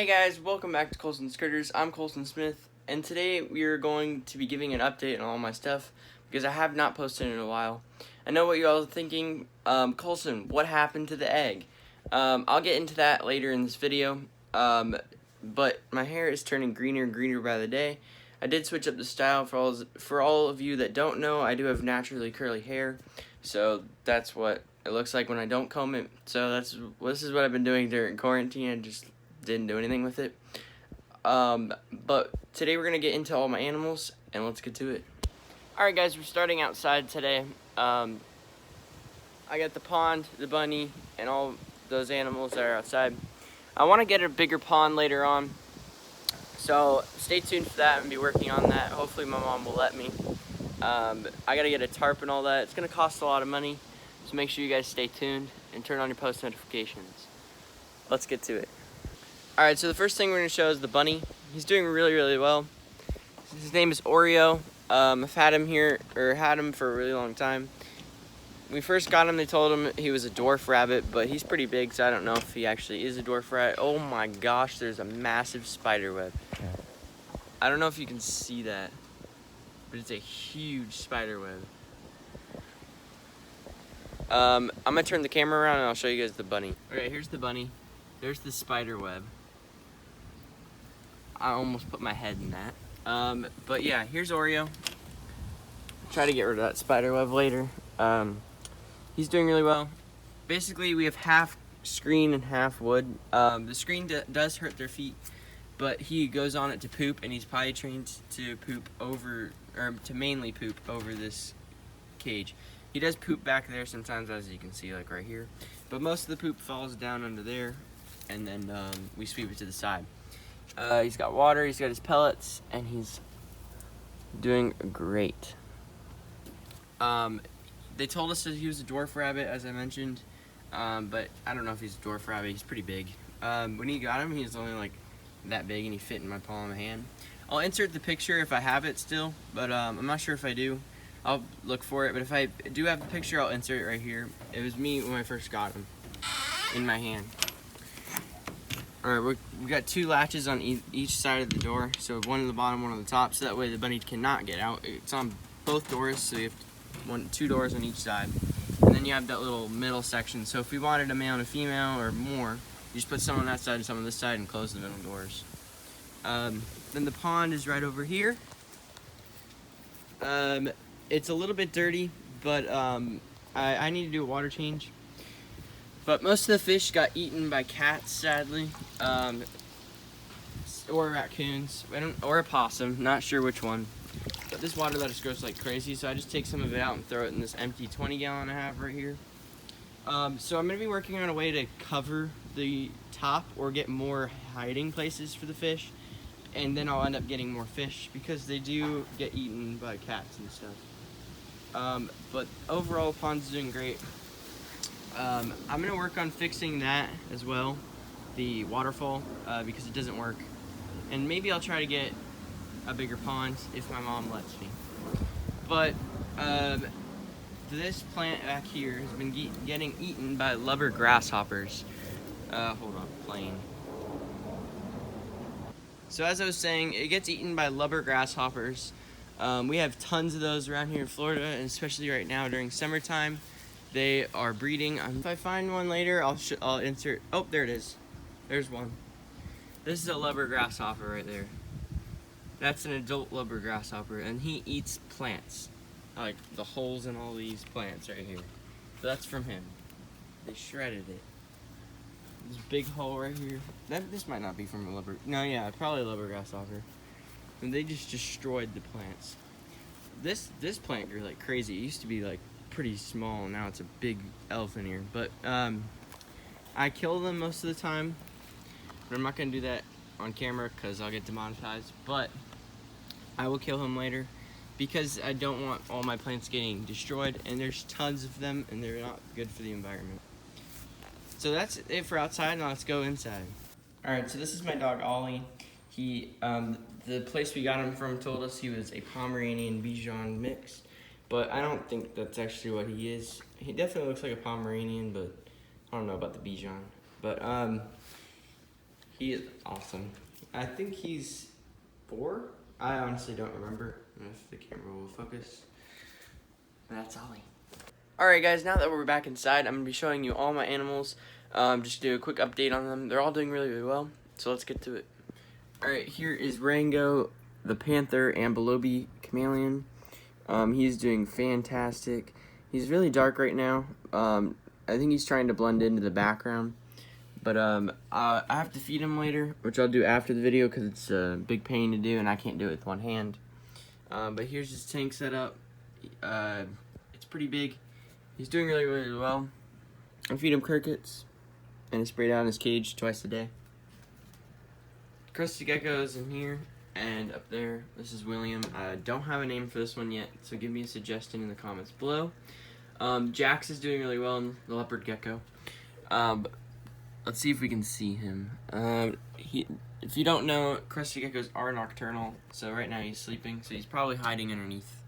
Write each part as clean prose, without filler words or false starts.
guys, welcome back to Colson's Critters. I'm Colson Smith, and today we are going to be giving an update on all my stuff because I have not posted in a while. I know what you all are thinking, Colson, what happened to the egg? I'll get into that later in this video, but my hair is turning greener and greener by the day. I did switch up the style. For all of you that don't know, I do have naturally curly hair, so that's what it looks like when I don't comb it. So this is what I've been doing during quarantine. I just didn't do anything with it. But today we're gonna get into all my animals, and let's get to it. Alright guys, we're starting outside today. I got the pond, the bunny, and all those animals that are outside. I want to get a bigger pond later on, so stay tuned for that and be working on that. Hopefully my mom will let me. I gotta get a tarp and all that. It's gonna cost a lot of money, so make sure you guys stay tuned and turn on your post notifications. Let's get to it. Alright, so the first thing we're going to show is the bunny. He's doing really, really well. His name is Oreo. I've had him for a really long time. When we first got him, they told him he was a dwarf rabbit, but he's pretty big, so I don't know if he actually is a dwarf rabbit. Oh my gosh, there's a massive spider web. I don't know if you can see that, but it's a huge spider web. I'm going to turn the camera around and I'll show you guys the bunny. Okay, here's the bunny. There's the spider web. I almost put my head in that. But yeah, here's Oreo. Try to get rid of that spider web later. He's doing really well. Basically, we have half screen and half wood. The screen does hurt their feet, but he goes on it to poop, and he's potty trained to poop over, or to mainly poop over this cage. He does poop back there sometimes, as you can see, like right here. But most of the poop falls down under there, and then we sweep it to the side. He's got water, he's got his pellets, and he's doing great. They told us that he was a dwarf rabbit, as I mentioned, but I don't know if he's a dwarf rabbit. He's pretty big. When he got him, he was only like that big, and he fit in my palm of my hand. I'll insert the picture if I have it still, but I'm not sure if I do. I'll look for it, but if I do have the picture, I'll insert it right here. It was me when I first got him in my hand. Alright, we got two latches on each side of the door, so one on the bottom, one on the top, so that way the bunny cannot get out. It's on both doors, so you have two doors on each side. And then you have that little middle section, so if we wanted a male and a female or more, you just put some on that side and some on this side and close the middle doors. Then the pond is right over here. It's a little bit dirty, but I need to do a water change. But most of the fish got eaten by cats, sadly, or raccoons, or a possum, not sure which one. But this water lettuce grows like crazy, so I just take some of it out and throw it in this empty 20-gallon I have right here. So I'm going to be working on a way to cover the top or get more hiding places for the fish, and then I'll end up getting more fish because they do get eaten by cats and stuff. But overall, the pond's doing great. I'm going to work on fixing that as well, the waterfall, because it doesn't work. And maybe I'll try to get a bigger pond if my mom lets me. But this plant back here has been getting eaten by Lubber Grasshoppers. Hold on, plane. So as I was saying, it gets eaten by Lubber Grasshoppers. We have tons of those around here in Florida, and especially right now during summertime. They are breeding. If I find one later, I'll insert. Oh, there it is. There's one. This is a Lubber Grasshopper right there. That's an adult Lubber Grasshopper, and he eats plants, like the holes in all these plants right here. So that's from him. They shredded it. This big hole right here. This might not be from a Lubber. No, yeah, probably a Lubber Grasshopper. And they just destroyed the plants. This plant grew like crazy. It used to be like pretty small. Now it's a big elephant ear. But I kill them most of the time. But I'm not gonna do that on camera because I'll get demonetized. But I will kill him later because I don't want all my plants getting destroyed. And there's tons of them, and they're not good for the environment. So that's it for outside. Now let's go inside. All right. So this is my dog Ollie. He the place we got him from told us he was a Pomeranian Bichon mix. But I don't think that's actually what he is. He definitely looks like a Pomeranian, but I don't know about the Bichon. But He is awesome. I think he's 4. I honestly don't remember if the camera will focus. That's Ollie. Alright guys, now that we're back inside, I'm going to be showing you all my animals. Just do a quick update on them. They're all doing really, really well, so let's get to it. Alright, here is Rango, the panther, ambelobi chameleon. He's doing fantastic. He's really dark right now. I think he's trying to blend into the background. But I have to feed him later, which I'll do after the video because it's a big pain to do and I can't do it with one hand. But here's his tank set up. It's pretty big. He's doing really, really well. I feed him crickets and I spray down his cage twice a day. Leopard Gecko is in here and up there. This is William. I don't have a name for this one yet, so give me a suggestion in the comments below. Jax is doing really well in the Leopard Gecko. Let's see if we can see him. If you don't know, crested geckos are nocturnal, so right now he's sleeping, so he's probably hiding underneath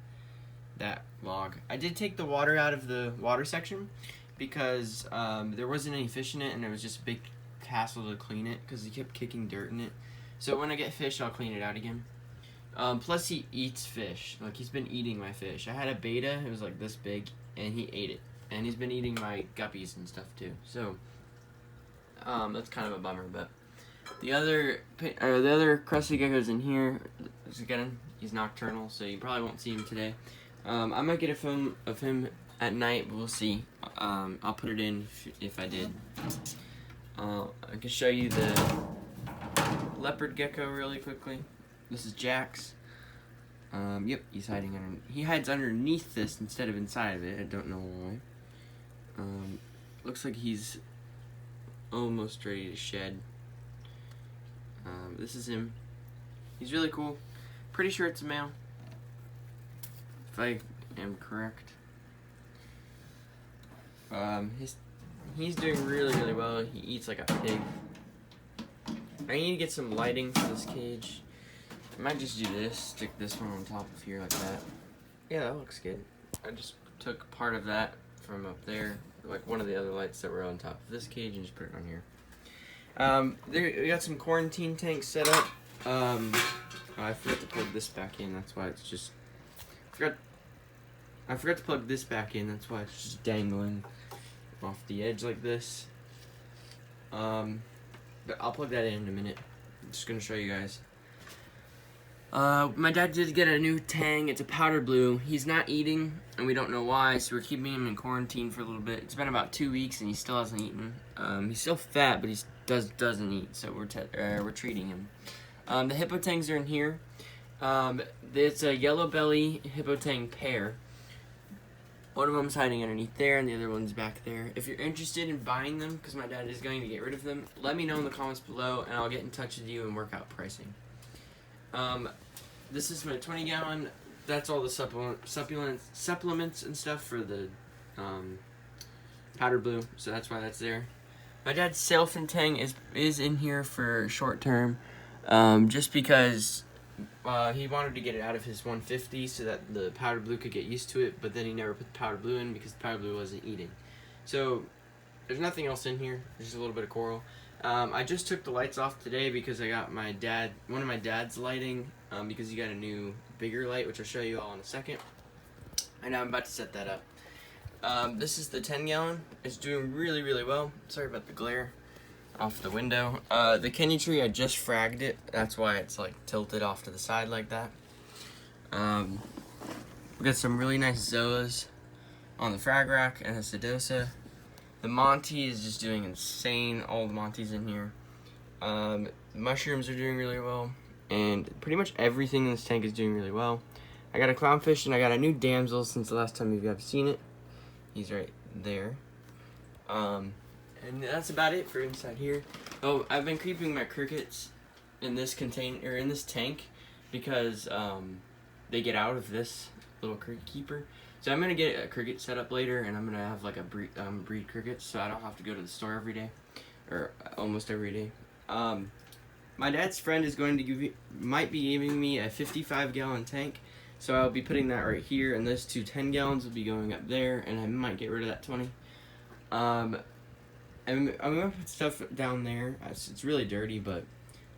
that log. I did take the water out of the water section because there wasn't any fish in it, and it was just a big hassle to clean it because he kept kicking dirt in it. So when I get fish, I'll clean it out again. Plus he eats fish. Like, he's been eating my fish. I had a beta, it was like this big, and he ate it. And he's been eating my guppies and stuff too. So that's kind of a bummer, but the other crested gecko's in here. Again, he's nocturnal, so you probably won't see him today. I might get a film of him at night, but we'll see. I'll put it in if I did. I can show you the leopard gecko really quickly. This is Jax. Yep, he's hiding under. He hides underneath this instead of inside of it. I don't know why. Looks like he's almost ready to shed. This is him. He's really cool. Pretty sure it's a male, if I am correct. He's doing really, really well. He eats like a pig. I need to get some lighting for this cage. I might just do this, stick this one on top of here like that. Yeah, that looks good. I just took part of that from up there, like one of the other lights that were on top of this cage, and just put it on here. We got some quarantine tanks set up. I forgot to plug this back in, that's why it's just... I forgot to plug this back in, that's why it's just dangling off the edge like this. But I'll plug that in a minute. I'm just gonna show you guys. My dad did get a new Tang. It's a powder blue. He's not eating, and we don't know why, so we're keeping him in quarantine for a little bit. It's been about 2 weeks, and he still hasn't eaten. He's still fat, but he doesn't eat, so we're treating him. The Hippo Tangs are in here. It's a yellow belly Hippo Tang pair. One of them's hiding underneath there, and the other one's back there. If you're interested in buying them, because my dad is going to get rid of them, let me know in the comments below, and I'll get in touch with you and work out pricing. This is my 20-gallon. That's all the supplements and stuff for the powder blue, so that's why that's there. My dad's Sailfin Tang is in here for short term, just because he wanted to get it out of his 150 so that the powder blue could get used to it, but then he never put the powder blue in because the powder blue wasn't eating. So there's nothing else in here. There's just a little bit of coral. I just took the lights off today because I got one of my dad's lighting, because he got a new bigger light, which I'll show you all in a second. And I'm about to set that up. This is the 10-gallon. It's doing really, really well. Sorry about the glare off the window. The Kenya tree, I just fragged it. That's why it's like tilted off to the side like that. We got some really nice zoas on the frag rack and a sedosa. The Monty is just doing insane. All the Monties in here. The mushrooms are doing really well, and pretty much everything in this tank is doing really well. I got a clownfish and I got a new damsel since the last time you guys have seen it. He's right there. And that's about it for inside here. Oh, I've been keeping my crickets in this container, or in this tank, because they get out of this little cricket keeper. So I'm gonna get a cricket set up later, and I'm gonna have like a breed crickets, so I don't have to go to the store every day, or almost every day. My dad's friend is going to might be giving me a 55-gallon tank, so I'll be putting that right here, and those 2 10-gallons will be going up there, and I might get rid of that 20. I'm gonna put stuff down there. It's really dirty, but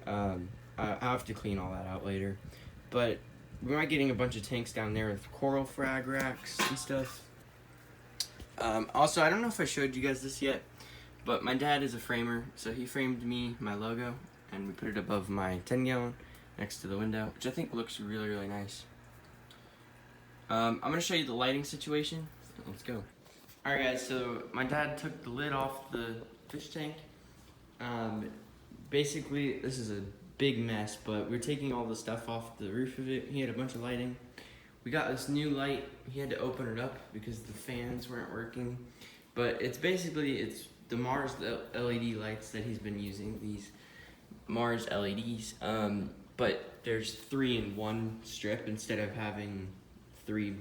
I'll have to clean all that out later. But we might getting a bunch of tanks down there with coral frag racks and stuff. Also, I don't know if I showed you guys this yet, but my dad is a framer, so he framed me my logo, and we put it above my 10-gallon next to the window, which I think looks really, really nice. I'm going to show you the lighting situation. Let's go. Alright guys, so my dad took the lid off the fish tank. Basically, this is a big mess, but we're taking all the stuff off the roof of it. He had a bunch of lighting. We got this new light. He had to open it up because the fans weren't working. But it's the Mars LED lights that he's been using, these Mars LEDs. But there's 3 in 1 strip instead of having 3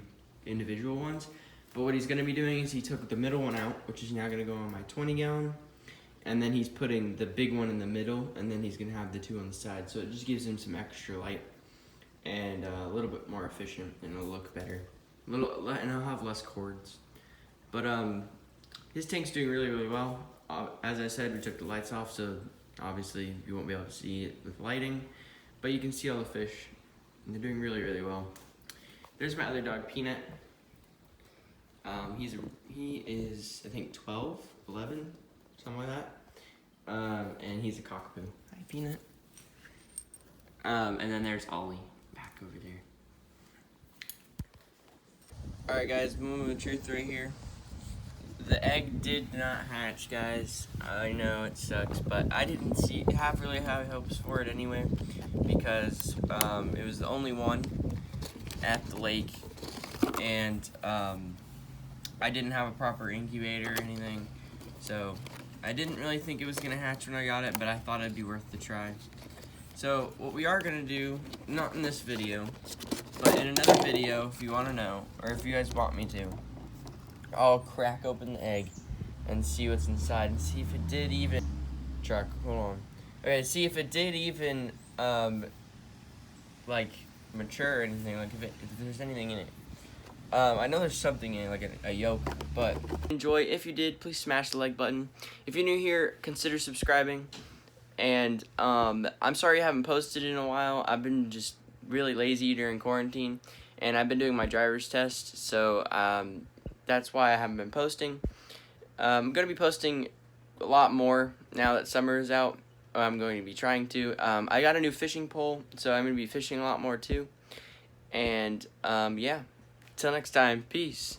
individual ones. But what he's gonna be doing is he took the middle one out, which is now gonna go on my 20-gallon. And then he's putting the big one in the middle, and then he's gonna have the 2 on the side. So it just gives him some extra light and a little bit more efficient, and it'll look better. And I'll have less cords. But his tank's doing really, really well. As I said, we took the lights off, so obviously you won't be able to see it with lighting, but you can see all the fish, and they're doing really, really well. There's my other dog, Peanut. He is, I think, 12, 11, something like that. And he's a cockapoo. Hi, Peanut. And then there's Ollie back over there. Alright guys, moment of truth right here. The egg did not hatch, guys. I know it sucks, but I didn't have really high hopes for it anyway, because it was the only one at the lake, and I didn't have a proper incubator or anything, so I didn't really think it was gonna hatch when I got it, but I thought it'd be worth the try. So what we are gonna do, not in this video, but in another video, if you wanna know, or if you guys want me to, I'll crack open the egg and see what's inside and see if it did even, hold on. Okay, see if it did even, like, mature or anything, like if there's anything in it. I know there's something in it, like a yolk, but enjoy. If you did, please smash the like button. If you're new here, consider subscribing. And I'm sorry I haven't posted in a while. I've been just really lazy during quarantine, and I've been doing my driver's test, so that's why I haven't been posting. I'm going to be posting a lot more now that summer is out. I'm going to be trying to. I got a new fishing pole, so I'm going to be fishing a lot more too. And yeah, till next time, peace.